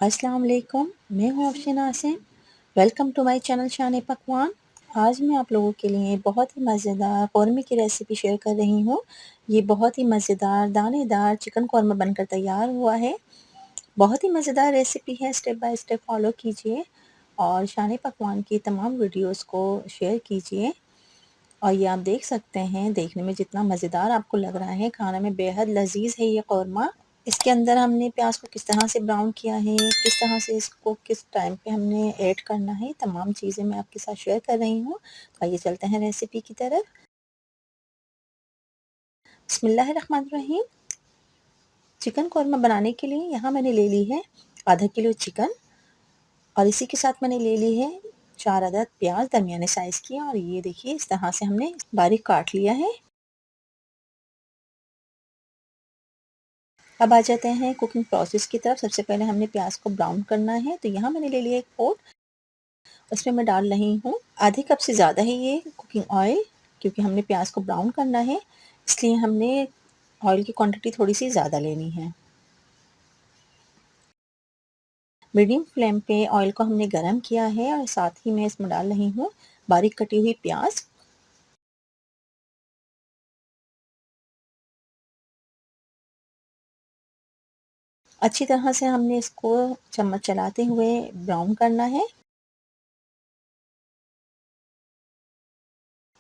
अस्सलाम वालेकुम, मैं हूँ Afsheen Asim. Welcome to my channel Shan Pakwan. आज मैं आप लोगों के लिए बहुत ही मज़ेदार कौरमे की रेसिपी शेयर कर रही हूँ। ये बहुत ही मज़ेदार दानेदार चिकन कौरमा बनकर तैयार हुआ है। बहुत ही मज़ेदार रेसिपी है, स्टेप बाय स्टेप फॉलो कीजिए और शान पकवान की तमाम वीडियोज़ को शेयर कीजिए। और ये आप देख सकते हैं, देखने में जितना मज़ेदार आपको लग रहा है, खाने में बेहद लज़ीज़ है ये कौरमा। इसके अंदर हमने प्याज को किस तरह से ब्राउन किया है, किस तरह से इसको किस टाइम पे हमने ऐड करना है, तमाम चीज़ें मैं आपके साथ शेयर कर रही हूँ। तो आइए चलते हैं रेसिपी की तरफ। बिस्मिल्लाहिर्रहमानिर्रहीम। चिकन कौरमा बनाने के लिए यहाँ मैंने ले ली है आधा किलो चिकन और इसी के साथ मैंने ले ली है 4 अदद प्याज दरमियाने साइज़ की, और ये देखिए इस तरह से हमने बारीक काट लिया है। अब आ जाते हैं कुकिंग प्रोसेस की तरफ। सबसे पहले हमने प्याज को ब्राउन करना है, तो यहाँ मैंने ले लिया एक पोट। उसमें मैं डाल रही हूँ आधे कप से ज़्यादा है ये कुकिंग ऑयल, क्योंकि हमने प्याज को ब्राउन करना है, इसलिए हमने ऑयल की क्वांटिटी थोड़ी सी ज़्यादा लेनी है। मीडियम फ्लेम पे ऑयल को हमने गरम किया है और साथ ही मैं इसमें डाल रही हूँ बारीक कटी हुई प्याज। अच्छी तरह से हमने इसको चम्मच चलाते हुए ब्राउन करना है।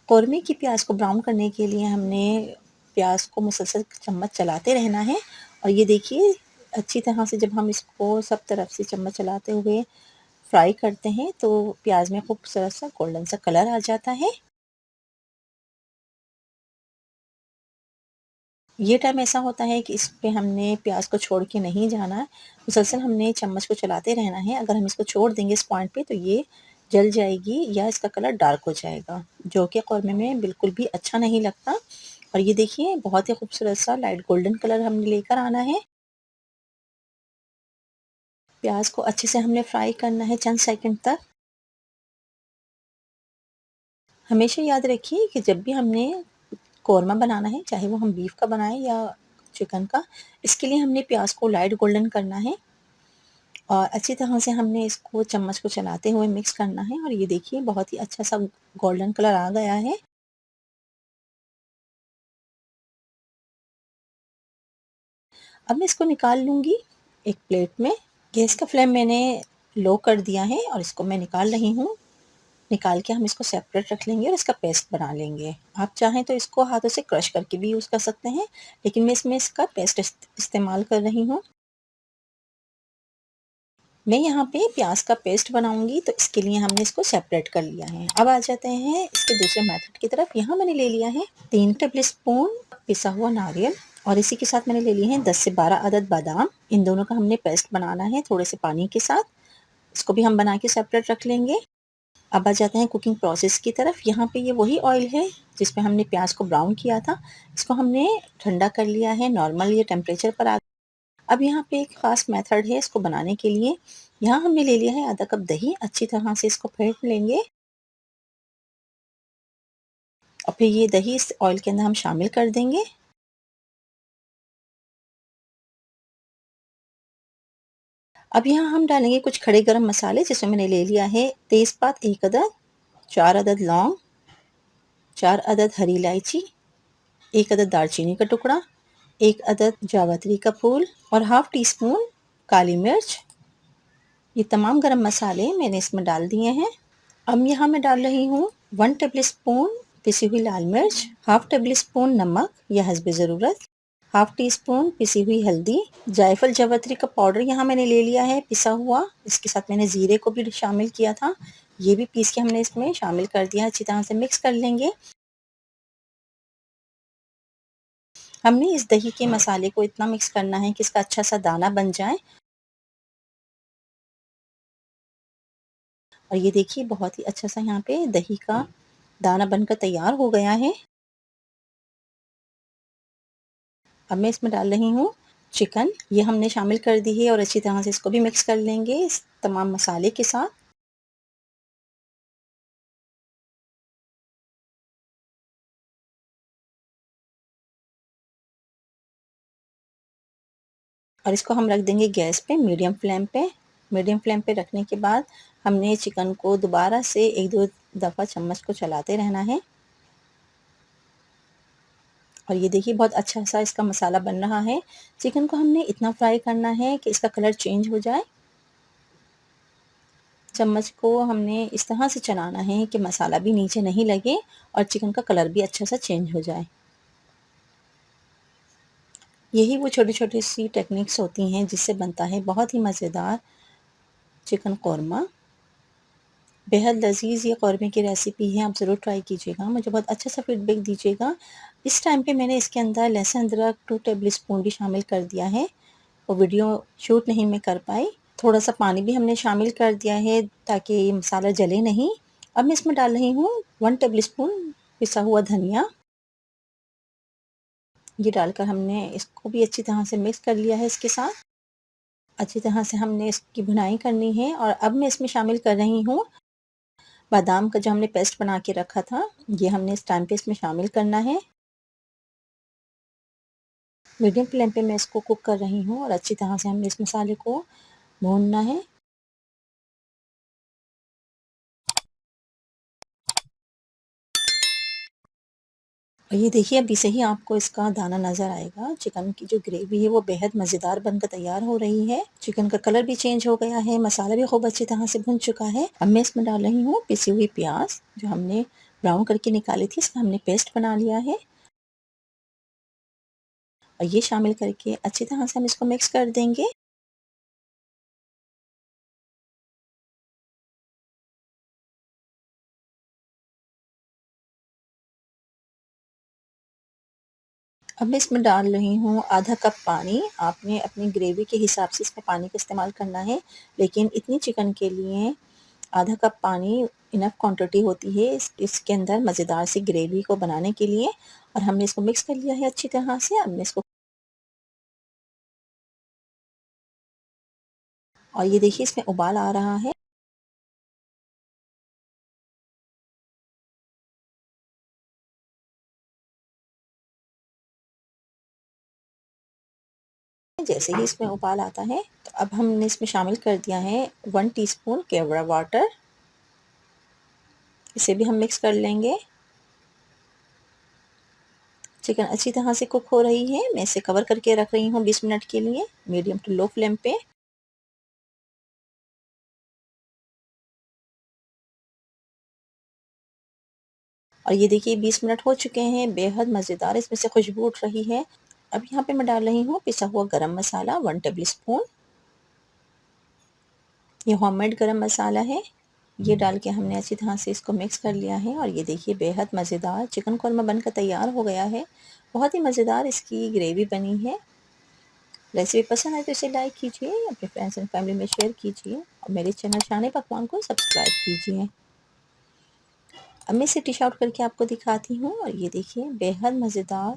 कौरमे की प्याज को ब्राउन करने के लिए हमने प्याज को मुसलसल चम्मच चलाते रहना है। और ये देखिए अच्छी तरह से जब हम इसको सब तरफ से चम्मच चलाते हुए फ्राई करते हैं, तो प्याज में खूबसूरत सा गोल्डन सा कलर आ जाता है। ये टाइम ऐसा होता है कि इस पे हमने प्याज को छोड़ के नहीं जाना है, मुसलसल हमने चम्मच को चलाते रहना है। अगर हम इसको छोड़ देंगे इस पॉइंट पे, तो ये जल जाएगी या इसका कलर डार्क हो जाएगा, जो कि कौरमे में बिल्कुल भी अच्छा नहीं लगता। और ये देखिए बहुत ही खूबसूरत सा लाइट गोल्डन कलर हमने लेकर आना है। प्याज को अच्छे से हमने फ्राई करना है चंद सेकंड तक। हमेशा याद रखिए कि जब भी हमने कौरमा बनाना है, चाहे वो हम बीफ का बनाएं या चिकन का, इसके लिए हमने प्याज को लाइट गोल्डन करना है और अच्छी तरह से हमने इसको चम्मच को चलाते हुए मिक्स करना है। और ये देखिए बहुत ही अच्छा सा गोल्डन कलर आ गया है। अब मैं इसको निकाल लूँगी एक प्लेट में। गैस का फ्लेम मैंने लो कर दिया है और इसको मैं निकाल रही हूँ। निकाल के हम इसको सेपरेट रख लेंगे और इसका पेस्ट बना लेंगे। आप चाहें तो इसको हाथों से क्रश करके भी यूज़ कर सकते हैं, लेकिन मैं इसमें इसका पेस्ट इस्तेमाल कर रही हूँ। मैं यहाँ पे प्याज का पेस्ट बनाऊंगी, तो इसके लिए हमने इसको सेपरेट कर लिया है। अब आ जाते हैं इसके दूसरे मेथड की तरफ। यहाँ मैंने ले लिया है 3 टेबल स्पून पिसा हुआ नारियल, और इसी के साथ मैंने ले लिए हैं 10 से 12 अदद बादाम। इन दोनों का हमने पेस्ट बनाना है थोड़े से पानी के साथ। इसको भी हम बना के सेपरेट रख लेंगे। अब आ जाते हैं कुकिंग प्रोसेस की तरफ। यहाँ पे ये वही ऑयल है जिसमें हमने प्याज को ब्राउन किया था। इसको हमने ठंडा कर लिया है, नॉर्मल ये टेम्परेचर पर आ। अब यहाँ पे एक ख़ास मेथड है इसको बनाने के लिए। यहाँ हमने ले लिया है आधा कप दही, अच्छी तरह से इसको फेंट लेंगे और फिर ये दही इस ऑयल के अंदर हम शामिल कर देंगे। अब यहाँ हम डालेंगे कुछ खड़े गरम मसाले, जिसमें मैंने ले लिया है तेज़पात 1 अदद, 4 अदद लौंग, 4 अदद हरी इलायची, 1 अदद दालचीनी का टुकड़ा, 1 अदद जावित्री का फूल और हाफ टी स्पून काली मिर्च। ये तमाम गरम मसाले मैंने इसमें डाल दिए हैं। अब यहाँ मैं डाल रही हूँ 1 टेबल स्पून पिसी हुई लाल मिर्च, हाफ टेबल स्पून नमक या हस्बे ज़रूरत, हाफ टी स्पून पिसी हुई हल्दी, जायफल जावित्री का पाउडर यहाँ मैंने ले लिया है पिसा हुआ। इसके साथ मैंने ज़ीरे को भी शामिल किया था, ये भी पीस के हमने इसमें शामिल कर दिया। अच्छी तरह से मिक्स कर लेंगे। हमने इस दही के मसाले को इतना मिक्स करना है कि इसका अच्छा सा दाना बन जाए। और ये देखिए बहुत ही अच्छा सा यहाँ पे दही का दाना बनकर तैयार हो गया है। अब मैं इसमें डाल रही हूँ चिकन, ये हमने शामिल कर दी है और अच्छी तरह से इसको भी मिक्स कर लेंगे इस तमाम मसाले के साथ। और इसको हम रख देंगे गैस पे मीडियम फ्लेम पे। मीडियम फ्लेम पे रखने के बाद हमने चिकन को दोबारा से 1-2 दफ़ा चम्मच को चलाते रहना है। और ये देखिए बहुत अच्छा-सा इसका मसाला बन रहा है। चिकन को हमने इतना फ्राई करना है कि इसका कलर चेंज हो जाए। चम्मच को हमने इस तरह से चलाना है कि मसाला भी नीचे नहीं लगे और चिकन का कलर भी अच्छा-सा चेंज हो जाए। यही वो छोटी-छोटी सी टेक्निक्स होती हैं जिससे बनता है बहुत ही मज़ेदार चिकन कोरमा। बेहद लज़ीज़ ये कौरमे की रेसिपी है, आप ज़रूर ट्राई कीजिएगा, मुझे बहुत अच्छा-सा फ़ीडबैक दीजिएगा। इस टाइम पे मैंने इसके अंदर लहसुन अदरक 2 टेबल स्पून भी शामिल कर दिया है, वो वीडियो शूट नहीं मैं कर पाई। थोड़ा-सा पानी भी हमने शामिल कर दिया है ताकि ये मसाला जले नहीं। अब मैं इसमें डाल रही हूँ 1 टेबल स्पून पिसा हुआ धनिया। ये डालकर हमने इसको भी अच्छी तरह से मिक्स कर लिया है इसके साथ। अच्छी तरह से हमने इसकी भुनाई करनी है और अब मैं इसमें शामिल कर रही हूँ बादाम का जो हमने पेस्ट बना के रखा था, ये हमने इस टाइम पे इसमें शामिल करना है। मीडियम फ्लेम पे मैं इसको कुक कर रही हूँ और अच्छी तरह से हमने इस मसाले को भूनना है। और ये देखिए अभी से ही आपको इसका दाना नज़र आएगा। चिकन की जो ग्रेवी है वो बेहद मज़ेदार बनकर तैयार हो रही है। चिकन का कलर भी चेंज हो गया है, मसाला भी खूब अच्छी तरह से भुन चुका है। अब मैं इसमें डाल रही हूँ पिसी हुई प्याज़ जो हमने ब्राउन करके निकाली थी, इसका हमने पेस्ट बना लिया है। और ये शामिल करके अच्छी तरह से हम इसको मिक्स कर देंगे। अब मैं इसमें डाल रही हूँ आधा कप पानी। आपने अपनी ग्रेवी के हिसाब से इसमें पानी का इस्तेमाल करना है, लेकिन इतनी चिकन के लिए आधा कप पानी इनफ क्वांटिटी होती है इसके अंदर मज़ेदार सी ग्रेवी को बनाने के लिए। और हमने इसको मिक्स कर लिया है अच्छी तरह से। अब मैं इसको और ये देखिए इसमें उबाल आ रहा है। जैसे ही इसमें उबाल आता है तो अब हमने इसमें शामिल कर दिया है 1 टीस्पून केवड़ा वाटर। इसे भी हम मिक्स कर लेंगे। चिकन अच्छी तरह से कुक हो रही है। मैं इसे कवर करके रख रही हूँ 20 मिनट के लिए मीडियम टू लो फ्लेम पे। और ये देखिए 20 मिनट हो चुके हैं, बेहद मज़ेदार इसमें से खुशबू उठ रही है। अब यहाँ पे मैं डाल रही हूँ पिसा हुआ गरम मसाला 1 टेबल स्पून। ये होममेड गरम मसाला है। ये डाल के हमने अच्छी तरह से इसको मिक्स कर लिया है और ये देखिए बेहद मज़ेदार चिकन कोरमा बनकर तैयार हो गया है। बहुत ही मज़ेदार इसकी ग्रेवी बनी है। रेसिपी पसंद आए तो इसे लाइक कीजिए, अपने फ्रेंड्स एंड फैमिली में शेयर कीजिए और मेरे चैनल शान पकवान को सब्सक्राइब कीजिए। अब मैं इसे डिश आउट करके आपको दिखाती हूँ और ये देखिए बेहद मज़ेदार,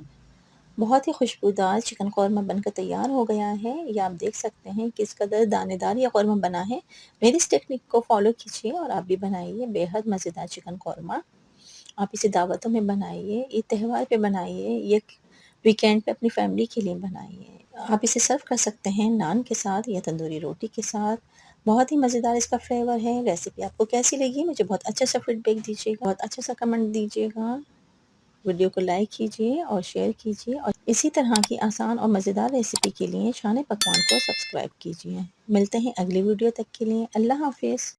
बहुत ही खुशबूदार चिकन कौरमा बनकर तैयार हो गया है। ये आप देख सकते हैं किस कदर दानेदार ये कौरमा बना है। मेरी इस टेक्निक को फॉलो कीजिए और आप भी बनाइए बेहद मज़ेदार चिकन कौरमा। आप इसे दावतों में बनाइए, ईद त्योहार पे बनाइए, ये वीकेंड पे अपनी फैमिली के लिए बनाइए। आप इसे सर्व कर सकते हैं नान के साथ या तंदूरी रोटी के साथ। बहुत ही मज़ेदार इसका फ्लेवर है। रेसिपी आपको कैसी लगी मुझे बहुत अच्छा सा फीडबैक दीजिएगा, बहुत अच्छा सा कमेंट दीजिएगा। वीडियो को लाइक कीजिए और शेयर कीजिए और इसी तरह की आसान और मज़ेदार रेसिपी के लिए शान पकवान को सब्सक्राइब कीजिए। मिलते हैं अगली वीडियो तक के लिए। अल्लाह हाफ़िज़।